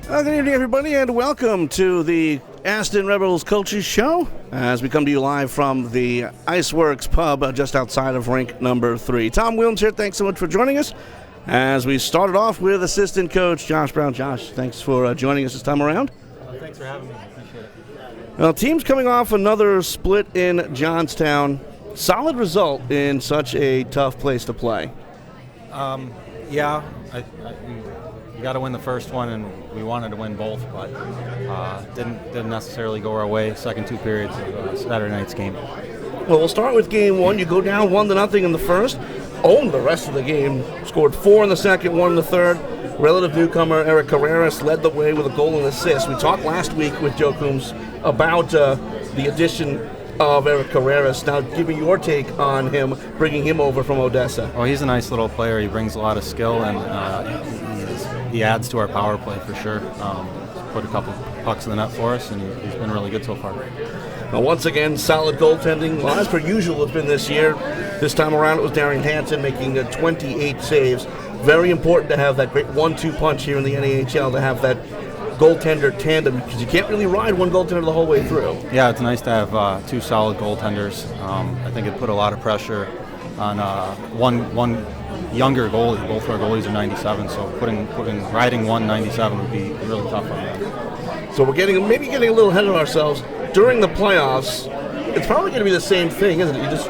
Good evening, everybody, and welcome to the Aston Rebels Coaches Show as we come to you live from the Iceworks Pub just outside of rink number 3. Tom Williams here. Thanks so much for joining us as we started off with assistant coach Josh Brown. Josh, thanks for joining us this time around. Thanks for having me. I appreciate it. Well, team's coming off another split in Johnstown. Solid result in such a tough place to play. We got to win the first one, and we wanted to win both, but didn't necessarily go our way. Second two periods of Saturday night's game. Well, we'll start with game one. You go down 1-0 in the first, owned the rest of the game, scored 4 in the second, 1 in the third. Relative newcomer Eric Carreras led the way with a goal and assist. We talked last week with Joe Coombs about the addition of Eric Carreras. Now, give me your take on him, bringing him over from Odessa. Well, he's a nice little player. He brings a lot of skill, and he adds to our power play for sure. Put a couple pucks in the net for us, and he's been really good so far. Now, once again, solid goaltending. Well, as per usual, it's been this year. This time around, it was Darian Hansen making 28 saves. Very important to have that great 1-2 punch here in the NAHL, to have that goaltender tandem, because you can't really ride one goaltender the whole way through. Yeah, it's nice to have two solid goaltenders. I think it put a lot of pressure on one younger goalie. Both our goalies are 97, so riding 197 would be really tough on them. So we're getting a little ahead of ourselves. During the playoffs, it's probably going to be the same thing, isn't it? You just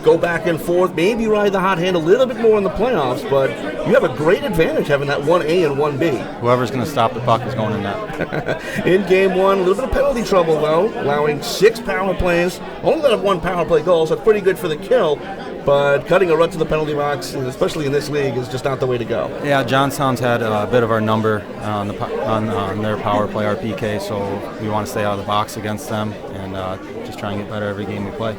go back and forth, maybe ride the hot hand a little bit more in the playoffs, but you have a great advantage having that 1A and 1B. Whoever's going to stop the puck is going in net. In game one, a little bit of penalty trouble, though, allowing 6 power plays. Only let up 1 power play goal, so it's pretty good for the kill, but cutting a run to the penalty box, especially in this league, is just not the way to go. Yeah, Johnstown's had a bit of our number on their power play, our PK, so we want to stay out of the box against them and just try and get better every game we play.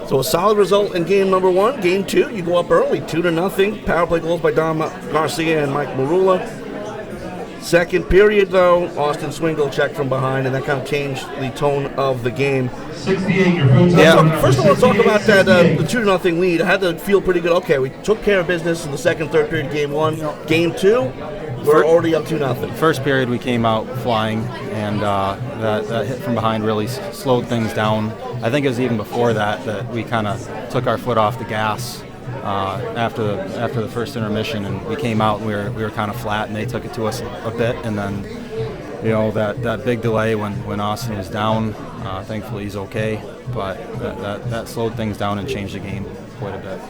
So a solid result in game number 1. Game 2, you go up early, 2-0. Power play goals by Dom Garcia and Mike Marula. Second period, though, Austin Swingle checked from behind, and that kind of changed the tone of the game. 68, your hotel. Yeah. First of all, let's talk about that the 2-0 lead. I had to feel pretty good. Okay, we took care of business in the second, third period, game 1. Game 2, we're already up 2-0. First period, we came out flying, and that hit from behind really slowed things down. I think it was even before that we kind of took our foot off the gas after the first intermission, and we came out and we were kind of flat, and they took it to us a bit, and then that big delay when Austin was down. Thankfully he's okay, but that slowed things down and changed the game quite a bit.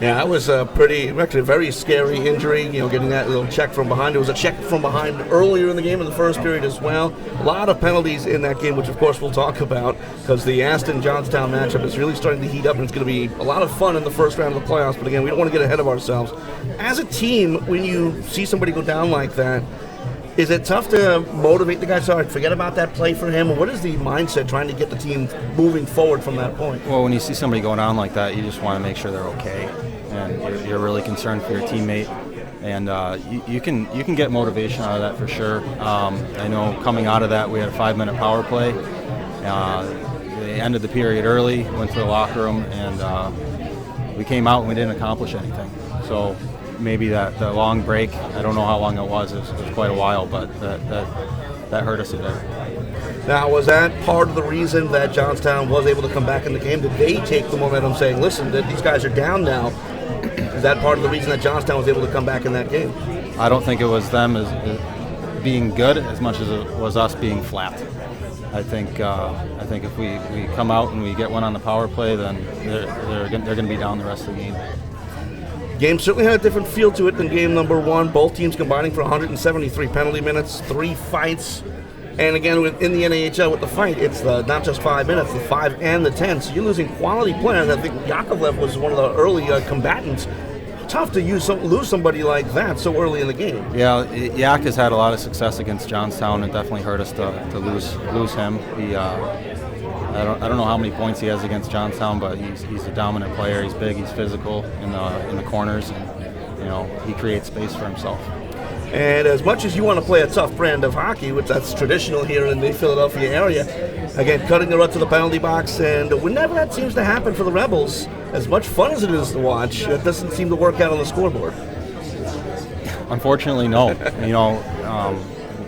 Yeah, that was actually a very scary injury, getting that little check from behind. There was a check from behind earlier in the game in the first period as well. A lot of penalties in that game, which of course we'll talk about, because the Aston-Johnstown matchup is really starting to heat up, and it's going to be a lot of fun in the first round of the playoffs. But again, we don't want to get ahead of ourselves. As a team, when you see somebody go down like that, is it tough to motivate the guys? Sorry, forget about that play for him. What is the mindset trying to get the team moving forward from that point? Well, when you see somebody go down like that, you just want to make sure they're okay, and you're really concerned for your teammate. And you can get motivation out of that for sure. I know coming out of that, we had a 5-minute power play. They ended the period early, went to the locker room, and we came out and we didn't accomplish anything. So maybe that long break, I don't know how long it was quite a while, but that hurt us a bit. Now, was that part of the reason that Johnstown was able to come back in the game? Did they take the momentum saying, listen, these guys are down now? Is that part of the reason that Johnstown was able to come back in that game? I don't think it was them as being good as much as it was us being flat. I think if we come out and we get one on the power play, then they're going to be down the rest of the game. Game certainly had a different feel to it than game number 1. Both teams combining for 173 penalty minutes, 3 fights. And again, in the NAHL with the fight, it's not just 5 minutes, the 5 and the 10. So you're losing quality players. I think Yakovlev was one of the early combatants. Tough to lose somebody like that so early in the game. Yeah, Yak has had a lot of success against Johnstown. It definitely hurt us to lose him. I don't know how many points he has against Johnstown, but he's a dominant player. He's big, he's physical in the corners, and he creates space for himself. And as much as you want to play a tough brand of hockey, which that's traditional here in the Philadelphia area, again, cutting the run to the penalty box, and whenever that seems to happen for the Rebels, as much fun as it is to watch, it doesn't seem to work out on the scoreboard. Unfortunately, no.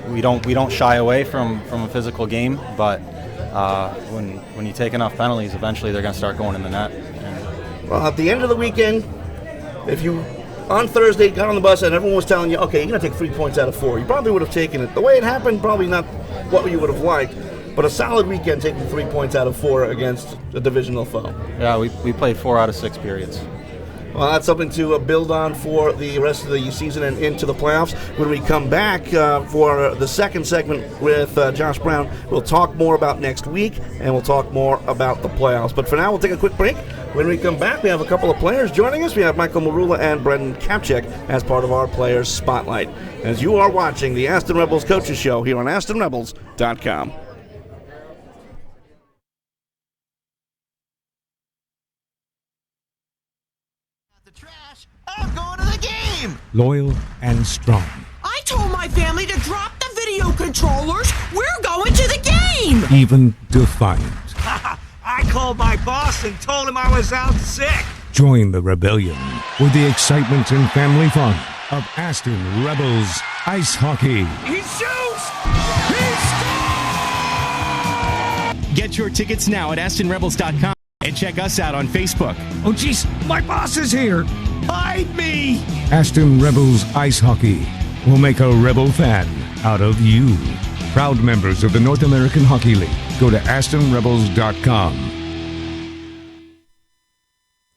we don't shy away from a physical game, but when you take enough penalties, eventually they're going to start going in the net. Well, at the end of the weekend, if you on Thursday got on the bus and everyone was telling you, okay, you're going to take 3 points out of 4, you probably would have taken it. The way it happened, probably not what you would have liked, but a solid weekend taking 3 points out of 4 against a divisional foe. Yeah, we played 4 out of 6 periods. Well, that's something to build on for the rest of the season and into the playoffs. When we come back for the second segment with Josh Brown, we'll talk more about next week, and we'll talk more about the playoffs. But for now, we'll take a quick break. When we come back, we have a couple of players joining us. We have Michael Marula and Brendan Kapchek as part of our Players Spotlight. As you are watching the Aston Rebels Coaches Show here on AstonRebels.com. I'm going to the game! Loyal and strong. I told my family to drop the video controllers. We're going to the game! Even defiant. I called my boss and told him I was out sick. Join the rebellion with the excitement and family fun of Aston Rebels Ice Hockey. He shoots! He scores! Get your tickets now at AstonRebels.com and check us out on Facebook. Oh, jeez, my boss is here. Hide me! Aston Rebels Ice Hockey will make a Rebel fan out of you. Proud members of the North American Hockey League. Go to AstonRebels.com.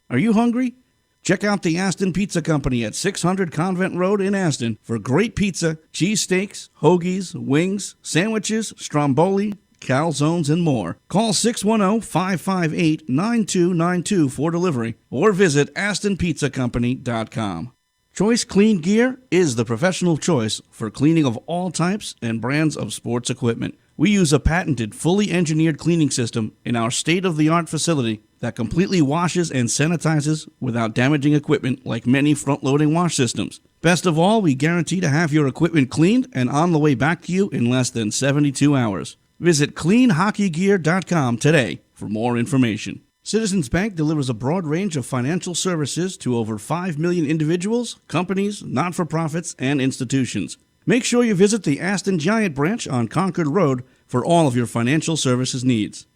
Are you hungry? Check out the Aston Pizza Company at 600 Convent Road in Aston for great pizza, cheesesteaks, hoagies, wings, sandwiches, stromboli, calzones, and more. Call 610-558-9292 for delivery or visit AstonPizzaCompany.com. Choice Clean Gear is the professional choice for cleaning of all types and brands of sports equipment. We use a patented, fully engineered cleaning system in our state-of-the-art facility that completely washes and sanitizes without damaging equipment like many front-loading wash systems. Best of all, we guarantee to have your equipment cleaned and on the way back to you in less than 72 hours. Visit cleanhockeygear.com today for more information. Citizens Bank delivers a broad range of financial services to over 5 million individuals, companies, not-for-profits, and institutions. Make sure you visit the Aston Giant branch on Concord Road for all of your financial services needs.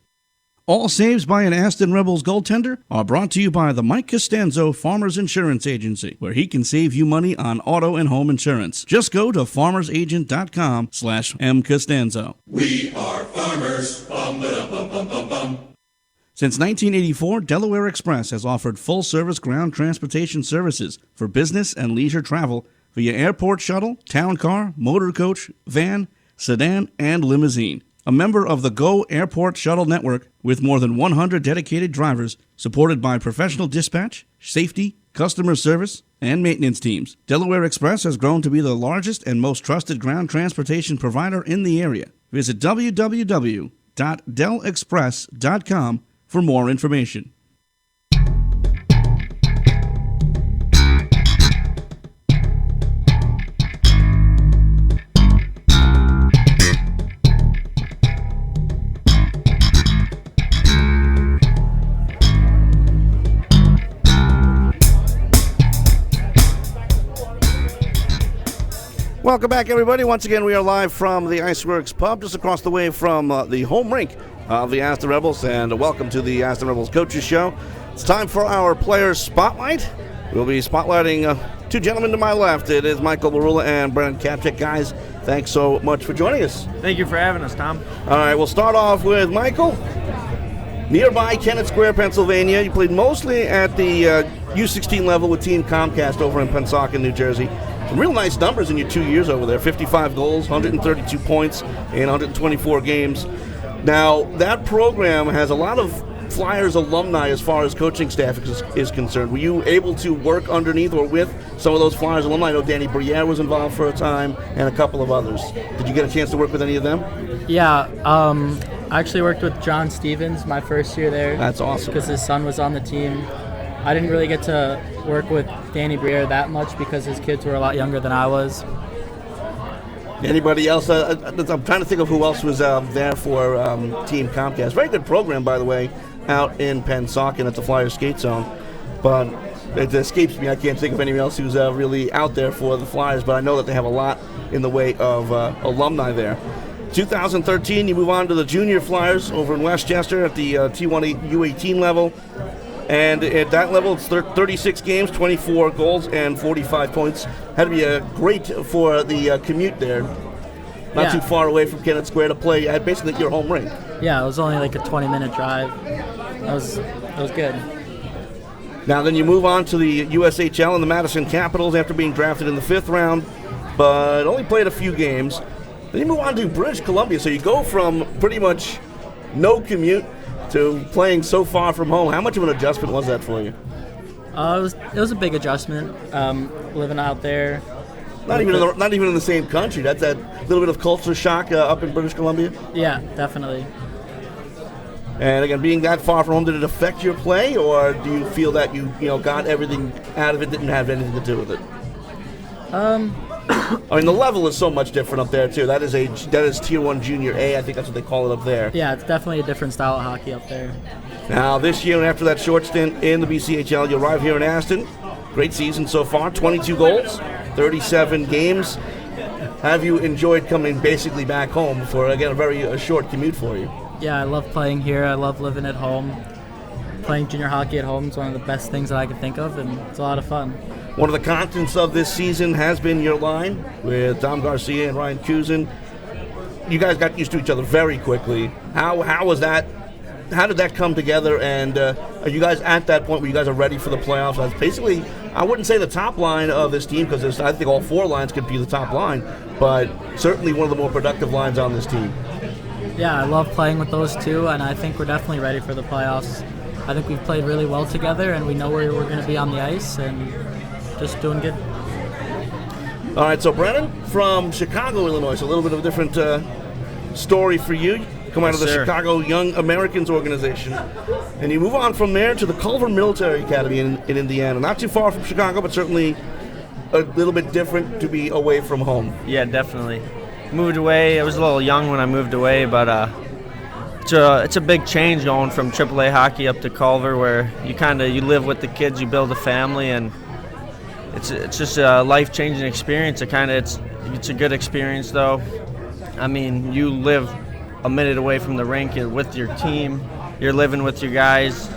All saves by an Aston Rebels goaltender are brought to you by the Mike Costanzo Farmers Insurance Agency, where he can save you money on auto and home insurance. Just go to farmersagent.com/mcostanzo. We are farmers. Bum, ba, bum, bum, bum, bum. Since 1984, Delaware Express has offered full-service ground transportation services for business and leisure travel via airport shuttle, town car, motor coach, van, sedan, and limousine. A member of the Go Airport Shuttle Network with more than 100 dedicated drivers supported by professional dispatch, safety, customer service, and maintenance teams. Delaware Express has grown to be the largest and most trusted ground transportation provider in the area. Visit www.delexpress.com for more information. Welcome back, everybody. Once again, we are live from the Iceworks Pub, just across the way from the home rink of the Aston Rebels, and welcome to the Aston Rebels Coaches Show. It's time for our Players Spotlight. We'll be spotlighting two gentlemen to my left. It is Michael Marula and Brendan Kapchek. Guys, thanks so much for joining us. Thank you for having us, Tom. All right, we'll start off with Michael. Nearby Kennett Square, Pennsylvania. You played mostly at the U16 level with Team Comcast over in Pensacola, New Jersey. Some real nice numbers in your 2 years over there. 55 goals, 132 points in 124 games. Now, that program has a lot of Flyers alumni as far as coaching staff is concerned. Were you able to work underneath or with some of those Flyers alumni? I know Danny Briere was involved for a time and a couple of others. Did you get a chance to work with any of them? Yeah, I actually worked with John Stevens my first year there. That's awesome. Because his son was on the team. I didn't really get to work with Danny Briere that much because his kids were a lot younger than I was. Anybody else? I'm trying to think of who else was there for Team Comcast. Very good program, by the way, out in Pensacola at the Flyers Skate Zone. But it escapes me. I can't think of anyone else who's really out there for the Flyers, but I know that they have a lot in the way of alumni there. 2013, you move on to the Junior Flyers over in Westchester at the T1 U18 level. And at that level, it's 36 games, 24 goals, and 45 points. Had to be great for the commute there. Not too far away from Kennett Square to play at basically your home rink. Yeah, it was only like a 20-minute drive. It was good. Now then you move on to the USHL and the Madison Capitals after being drafted in the 5th round, but only played a few games. Then you move on to British Columbia, so you go from pretty much no commute to playing so far from home. How much of an adjustment was that for you? It was a big adjustment, living out there. Not even in the same country. That's that little bit of culture shock up in British Columbia? Yeah, definitely. And again, being that far from home, did it affect your play, or do you feel that you got everything out of it, didn't have anything to do with it? I mean, the level is so much different up there too. That is Tier 1 Junior A. I think that's what they call it up there. Yeah, it's definitely a different style of hockey up there. Now, this year, and after that short stint in the BCHL, you arrive here in Aston. Great season so far, 22 goals, 37 games. Have you enjoyed coming basically back home for, again, a very short commute for you? Yeah, I love playing here. I love living at home. Playing junior hockey at home is one of the best things that I can think of, and it's a lot of fun. One of the constants of this season has been your line with Dom Garcia and Ryan Kuzin. You guys got used to each other very quickly. How was that? How did that come together? And are you guys at that point where you guys are ready for the playoffs? That's basically, I wouldn't say the top line of this team, because I think all 4 lines could be the top line, but certainly one of the more productive lines on this team. Yeah, I love playing with those two, and I think we're definitely ready for the playoffs. I think we've played really well together, and we know where we're going to be on the ice, and just doing good. All right, so Brennan from Chicago, Illinois. So a little bit of a different story for you. You come out of the Chicago Young Americans organization, and you move on from there to the Culver Military Academy in Indiana. Not too far from Chicago, but certainly a little bit different to be away from home. Yeah, definitely. Moved away. I was a little young when I moved away, but it's a big change going from AAA hockey up to Culver, where you live with the kids, you build a family, and it's just a life-changing experience. It's a good experience, though. I mean, you live a minute away from the rink, you're with your team, you're living with your guys.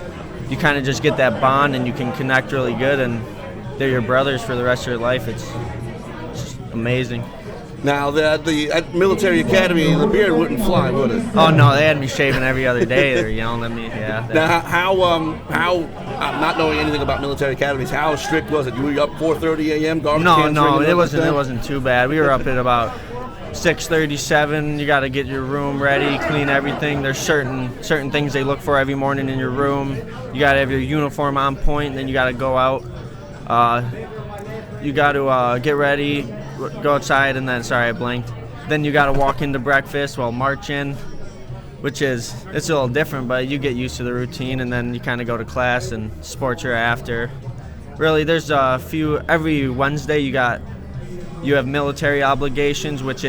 You kind of just get that bond, and you can connect really good, and they're your brothers for the rest of your life. It's just amazing. Now, at Military Academy, the beard wouldn't fly, would it? Oh, no, they had me shaving every other day. They were yelling at me, yeah. Now, how not knowing anything about military academies, how strict was it? You were up 4:30 a.m., garbage cans No, ringing it wasn't too bad. We were up at about 6:37. You got to get your room ready, clean everything. There's certain things they look for every morning in your room. You got to have your uniform on point, and then you got to go out. You got to get ready, go outside, and then, sorry, I blanked. Then you got to walk into breakfast, march in, which it's a little different, but you get used to the routine, and then you kind of go to class, and sports are after. Really, there's a few, every Wednesday you have military obligations, which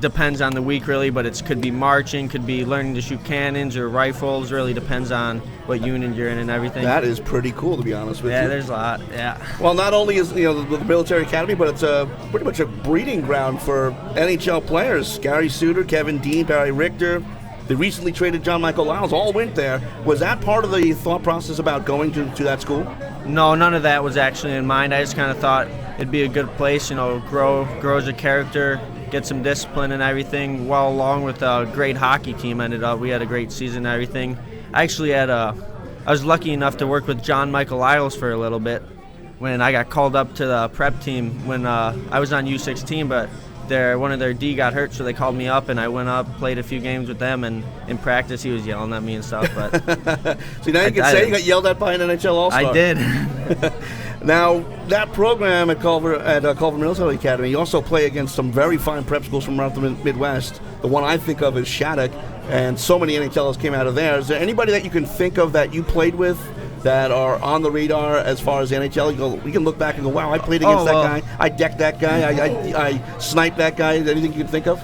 depends on the week, really, but it could be marching, could be learning to shoot cannons or rifles, really depends on what unit you're in and everything. That is pretty cool, to be honest with you. Yeah, there's a lot, yeah. Well, not only is the military academy, but it's pretty much a breeding ground for NHL players. Gary Suter, Kevin Dean, Barry Richter, the recently traded John Michael Lyles all went there. Was that part of the thought process about going to that school? No, none of that was actually in mind. I just kind of thought it'd be a good place, grow as a character, get some discipline and everything, well, along with a great hockey team. We had a great season and everything. I actually I was lucky enough to work with John Michael Lyles for a little bit when I got called up to the prep team when I was on U16, but one of their D got hurt, so they called me up, and I went up, played a few games with them, and in practice he was yelling at me and stuff. But so now you can say you got yelled at by an NHL All-Star. I did. Now, that program at Culver Military Academy, you also play against some very fine prep schools from around the Midwest. The one I think of is Shattuck, and so many NHLers came out of there. Is there anybody that you can think of that you played with that are on the radar as far as the NHL? You can look back and go, wow, I played against that guy. I decked that guy. I sniped that guy. Anything you can think of?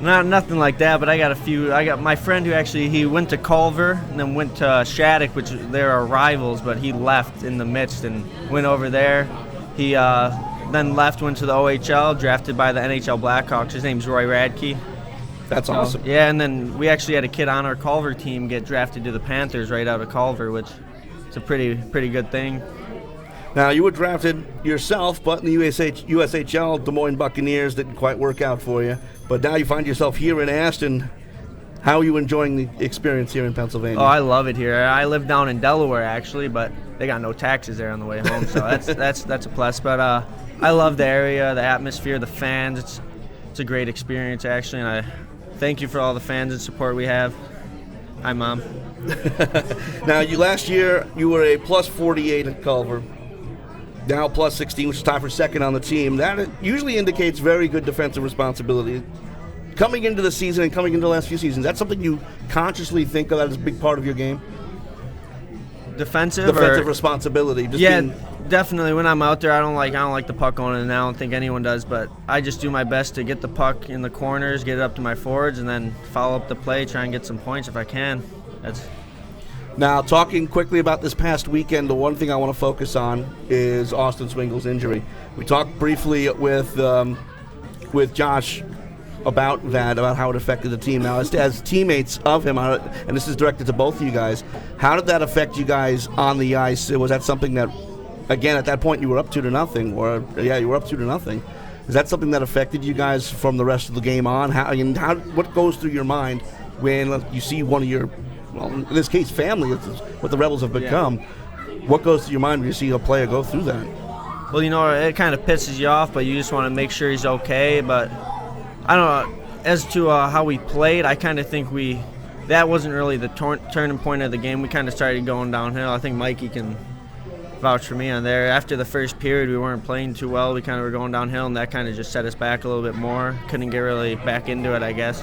Nothing like that, but I got a few. I got my friend who actually he went to Culver and then went to Shattuck, which there are rivals, but he left in the midst and went over there. He then left, went to the OHL, drafted by the NHL Blackhawks. His name's Roy Radke. That's awesome. Yeah, and then we actually had a kid on our Culver team get drafted to the Panthers right out of Culver, which is a pretty good thing. Now, you were drafted yourself, but in the USHL, Des Moines Buccaneers didn't quite work out for you. But now you find yourself here in Aston. How are you enjoying the experience here in Pennsylvania? Oh, I love it here. I live down in Delaware, actually, but they got no taxes there on the way home, so that's a plus. But I love the area, the atmosphere, the fans. It's a great experience, actually, and I thank you for all the fans and support we have. Hi, Mom. Now, last year, you were a plus 48 at Culver. Now plus 16, which is tied for second on the team. That usually indicates very good defensive responsibility. Coming into the season and coming into the last few seasons, that's something you consciously think of that as a big part of your game? Defensive responsibility. Definitely. When I'm out there, I don't like the puck going in, and I don't think anyone does. But I just do my best to get the puck in the corners, get it up to my forwards, and then follow up the play, try and get some points if I can. Now, talking quickly about this past weekend, the one thing I want to focus on is Austin Swingle's injury. We talked briefly with Josh about how it affected the team. Now, as teammates of him, and this is directed to both of you guys, how did that affect you guys on the ice? Was that something that, again, at that point you were up 2-0, you were up 2-0. Is that something that affected you guys from the rest of the game on? What goes through your mind when you see one of your, well, in this case, family, what the Rebels have become? Yeah. What goes through your mind when you see a player go through that? Well, it kind of pisses you off, but you just want to make sure he's okay. But I don't know. As to how we played, I kind of think that wasn't really the turning point of the game. We kind of started going downhill. I think Mikey can vouch for me on there. After the first period, we weren't playing too well. We kind of were going downhill, and that kind of just set us back a little bit more. Couldn't get really back into it, I guess.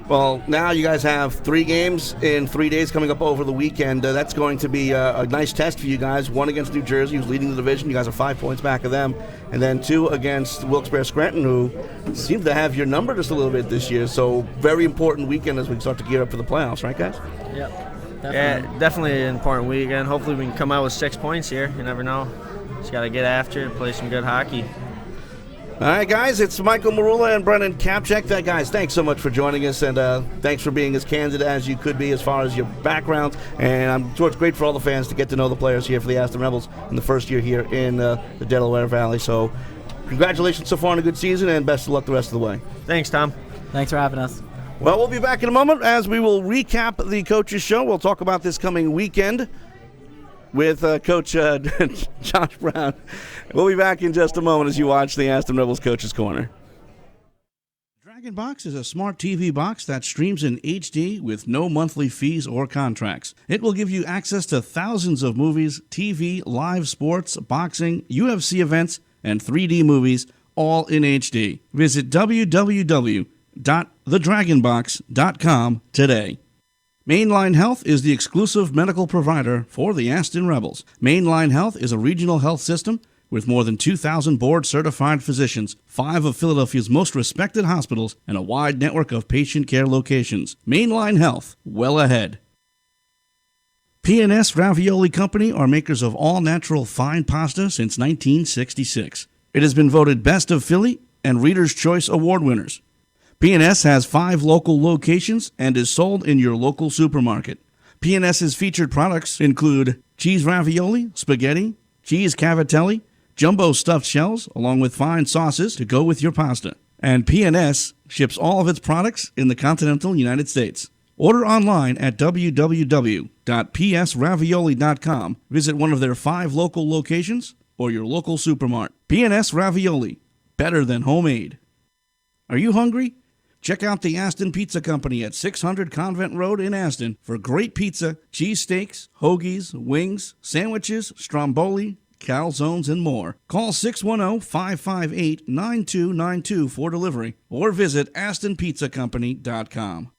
Well, now you guys have 3 games in 3 days coming up over the weekend. That's going to be a nice test for you guys. 1 against New Jersey, who's leading the division. You guys are 5 points back of them. And then 2 against Wilkes-Barre Scranton, who seems to have your number just a little bit this year. So very important weekend as we start to gear up for the playoffs, right, guys? Yep. Definitely. Yeah, definitely an important weekend. Hopefully we can come out with 6 points here. You never know. Just got to get after it, play some good hockey. All right, guys, it's Michael Marula and Brennan Kapchek. Guys, thanks so much for joining us, and thanks for being as candid as you could be as far as your background. And I'm sure it's great for all the fans to get to know the players here for the Aston Rebels in the first year here in the Delaware Valley. So congratulations so far on a good season, and best of luck the rest of the way. Thanks, Tom. Thanks for having us. Well, we'll be back in a moment as we will recap the Coaches Show. We'll talk about this coming weekend with Coach Josh Brown. We'll be back in just a moment as you watch the Aston Rebels Coaches Corner. Dragon Box is a smart TV box that streams in HD with no monthly fees or contracts. It will give you access to thousands of movies, TV, live sports, boxing, UFC events, and 3D movies, all in HD. Visit www.thedragonbox.com today. Mainline Health is the exclusive medical provider for the Aston Rebels. Mainline Health is a regional health system with more than 2,000 board-certified physicians, 5 of Philadelphia's most respected hospitals, and a wide network of patient care locations. Mainline Health, well ahead. P&S Ravioli Company are makers of all-natural fine pasta since 1966. It has been voted Best of Philly and Reader's Choice Award winners. P&S has 5 local locations and is sold in your local supermarket. P&S's featured products include cheese ravioli, spaghetti, cheese cavatelli, jumbo stuffed shells, along with fine sauces to go with your pasta. And P&S ships all of its products in the continental United States. Order online at www.psravioli.com. Visit one of their 5 local locations or your local supermarket. P&S Ravioli, better than homemade. Are you hungry? Check out the Aston Pizza Company at 600 Convent Road in Aston for great pizza, cheesesteaks, hoagies, wings, sandwiches, stromboli, calzones, and more. Call 610-558-9292 for delivery or visit astonpizzacompany.com.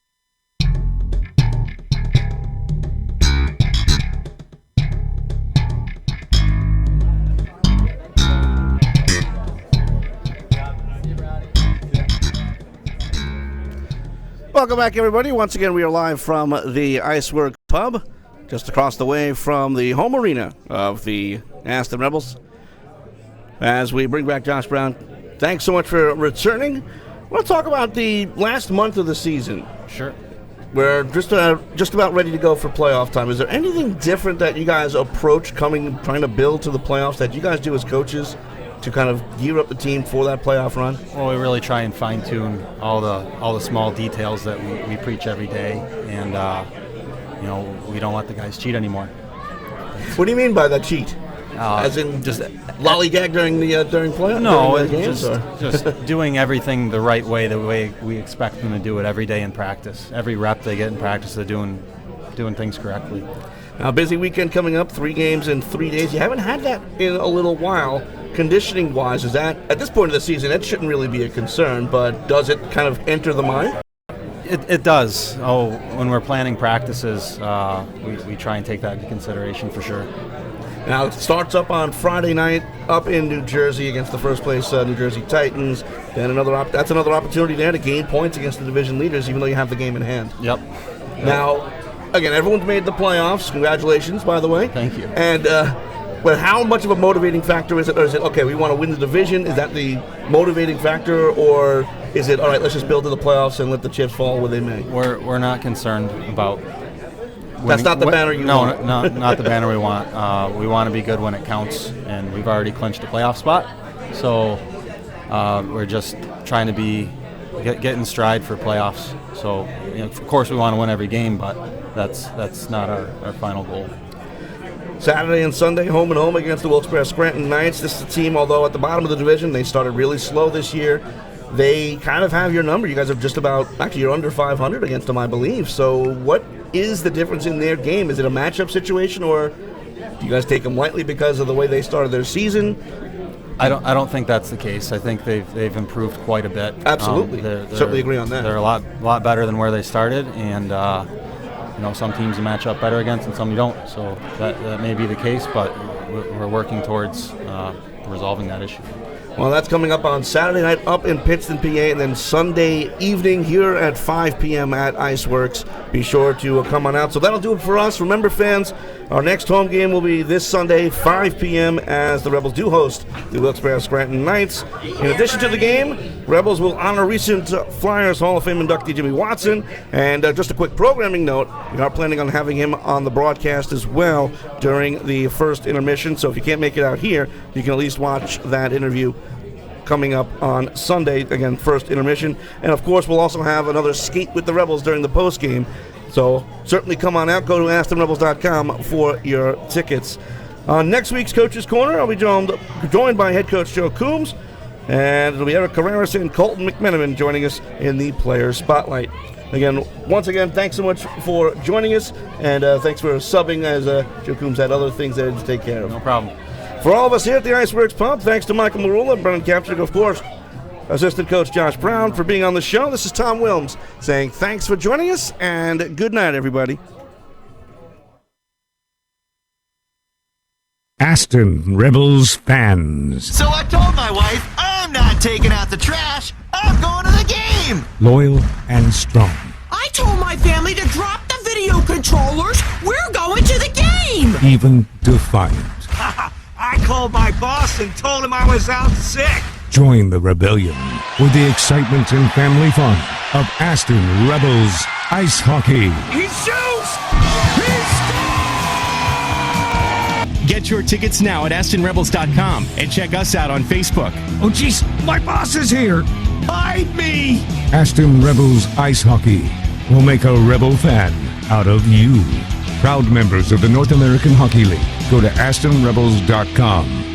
Welcome back, everybody. Once again, we are live from the Iceworks Pub, just across the way from the home arena of the Aston Rebels. As we bring back Josh Brown, thanks so much for returning. I want to talk about the last month of the season. Sure. We're just about ready to go for playoff time. Is there anything different that you guys approach trying to build to the playoffs that you guys do as coaches to kind of gear up the team for that playoff run? Well, we really try and fine-tune all the small details that we preach every day, and we don't let the guys cheat anymore. What do you mean by that cheat? As in just lollygag during playoff? No, during games, just doing everything the right way, the way we expect them to do it every day in practice. Every rep they get in practice, they're doing things correctly. Now, busy weekend coming up, 3 games in 3 days. You haven't had that in a little while. Conditioning-wise, is that, at this point of the season, that shouldn't really be a concern, but does it kind of enter the mind? It does. When we're planning practices, we try and take that into consideration for sure. Now, it starts up on Friday night up in New Jersey against the first-place New Jersey Titans. Then that's another opportunity there to gain points against the division leaders, even though you have the game in hand. Yep. Now, again, everyone's made the playoffs. Congratulations, by the way. Thank you. And but how much of a motivating factor is it? Or is it, okay, we want to win the division? Is that the motivating factor? Or is it, all right, let's just build to the playoffs and let the chips fall where they may? We're not concerned about winning. That's not the banner you want. No, not the banner we want. We want to be good when it counts, and we've already clinched a playoff spot. So we're just trying to get in stride for playoffs. So, of course, we want to win every game, but that's not our final goal. Saturday and Sunday, home and home against the Wilkes-Barre Scranton Knights. This is a team, although at the bottom of the division, they started really slow this year. They kind of have your number. You guys have just about, actually, you're under 500 against them, I believe. So what is the difference in their game? Is it a matchup situation, or do you guys take them lightly because of the way they started their season? I don't think that's the case. I think they've improved quite a bit. Absolutely. Certainly agree on that. They're a lot better than where they started, and some teams you match up better against and some you don't. So that may be the case, but we're working towards resolving that issue. Well, that's coming up on Saturday night up in Pittston, PA, and then Sunday evening here at 5 p.m. at Iceworks. Be sure to come on out. So that'll do it for us. Remember, fans, our next home game will be this Sunday, 5 p.m., as the Rebels do host the Wilkes-Barre Scranton Knights. In addition to the game, Rebels will honor recent Flyers Hall of Fame inductee Jimmy Watson. And just a quick programming note, we are planning on having him on the broadcast as well during the first intermission. So if you can't make it out here, you can at least watch that interview coming up on Sunday, again, first intermission. And, of course, we'll also have another skate with the Rebels during the postgame. So certainly come on out. Go to AstonRebels.com for your tickets. On next week's Coach's Corner, I'll be joined by head coach Joe Coombs, and it'll be Eric Carreras and Colton McMenamin joining us in the Players Spotlight. Once again, thanks so much for joining us, and thanks for subbing as Joe Coombs had other things that he had to take care of. No problem. For all of us here at the Iceworks Pub, thanks to Michael Marula and Brennan Kapchik, of course, assistant coach Josh Brown for being on the show. This is Tom Wilms saying thanks for joining us, and good night, everybody. Aston Rebels fans. So I told my wife, I'm not taking out the trash. I'm going to the game. Loyal and strong. I told my family to drop the video controllers. We're going to the game. Even defiant. I called my boss and told him I was out sick. Join the rebellion with the excitement and family fun of Aston Rebels Ice Hockey. He shoots! He scores! Get your tickets now at AstonRebels.com and check us out on Facebook. Oh, jeez, my boss is here. Hide me! Aston Rebels Ice Hockey will make a Rebel fan out of you. Proud members of the North American Hockey League. Go to AstonRebels.com.